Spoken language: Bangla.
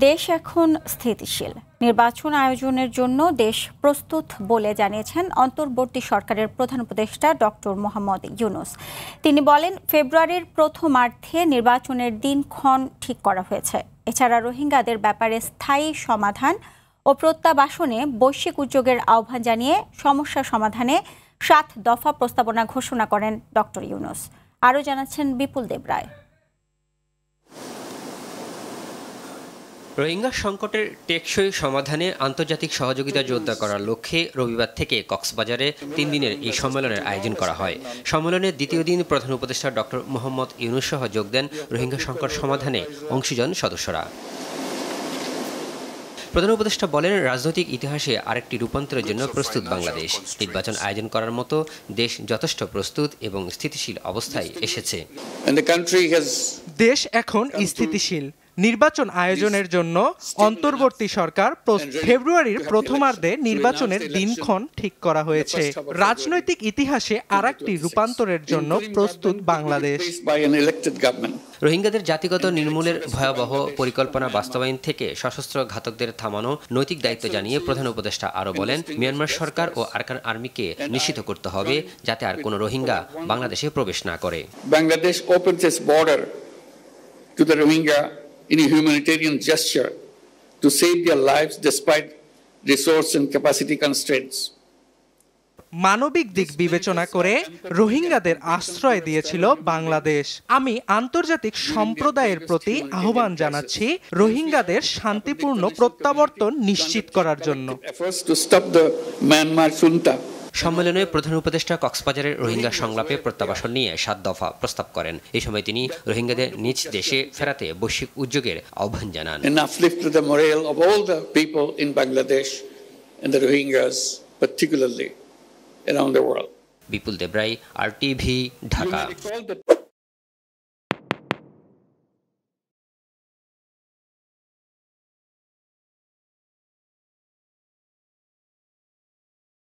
দেশ এখন স্থিতিশীল, নির্বাচন আয়োজনের জন্য দেশ প্রস্তুত বলে জানিয়েছেন অন্তর্বর্তী সরকারের প্রধান উপদেষ্টা ডক্টর মোহাম্মদ ইউনূস। তিনি বলেন, ফেব্রুয়ারির প্রথমার্ধে নির্বাচনের দিনক্ষণ ঠিক করা হয়েছে। এছাড়া রোহিঙ্গাদের ব্যাপারে স্থায়ী সমাধান ও প্রত্যাবাসনে বৈশ্বিক উদ্যোগের আহ্বান জানিয়ে সমস্যা সমাধানে 7 দফা প্রস্তাবনা ঘোষণা করেন ডক্টর ইউনূস। আরও জানাচ্ছেন বিপুল দেবরায়। রোহিঙ্গা সংকটের টেকসই সমাধানে আন্তর্জাতিক সহযোগিতা জোরদার করার লক্ষ্যে রবিবার থেকে কক্সবাজারে 3 দিনের এই সম্মেলনের আয়োজন করা হয়। সম্মেলনের দ্বিতীয় দিন প্রধান উপদেষ্টা ডক্টর মোহাম্মদ ইউনূস সহ যোগ দেন রোহিঙ্গা সংকট সমাধানে অংশীজন সদস্যরা। প্রধান উপদেষ্টা বলেন, রাজনৈতিক ইতিহাসে আরেকটি রূপান্তরের জন্য প্রস্তুত বাংলাদেশ। নির্বাচন আয়োজন করার মতো দেশ যথেষ্ট প্রস্তুত এবং স্থিতিশীল অবস্থায় এসেছে। দেশ এখন স্থিতিশীল, নির্বাচন আয়োজনের জন্য অন্তর্বর্তী সরকার ফেব্রুয়ারির প্রথমার্ধে নির্বাচনের দিনক্ষণ ঠিক করা হয়েছে। রাজনৈতিক ইতিহাসে আরেকটি রূপান্তরের জন্য প্রস্তুত বাংলাদেশ। রোহিঙ্গাদের জাতিগত নির্মূলের ভয়াবহ পরিকল্পনা বাস্তবায়ন থেকে সশস্ত্র ঘাতকদের থামানো নৈতিক দায়িত্ব জানিয়ে প্রধান উপদেষ্টা আরও বলেন, মিয়ানমার সরকার ও আরাকান আর্মিকে নিশ্চিত করতে হবে যাতে আর কোনো রোহিঙ্গা বাংলাদেশে প্রবেশ না করে। Bangladesh opens its border to the Rohingya in a humanitarian gesture to save their lives despite resource and capacity constraints. মানবিক দিক বিবেচনা করে রোহিঙ্গাদের আশ্রয় দিয়েছিল বাংলাদেশ। আমি আন্তর্জাতিক সম্প্রদায়ের প্রতি আহ্বান জানাচ্ছি রোহিঙ্গাদের শান্তিপূর্ণ প্রত্যাবর্তন নিশ্চিত করার জন্য। সম্মেলনে প্রধান উপদেষ্টা কক্সবাজারের রোহিঙ্গা সংলাপে প্রত্যাবাসন নিয়ে 7 দফা প্রস্তাব করেন। এই সময় তিনি রোহিঙ্গাদের নিজ দেশে ফেরাতে বৈশ্বিক উদ্যোগের আহ্বান জানান। বিপুল দেবরায়, RTV, ঢাকা।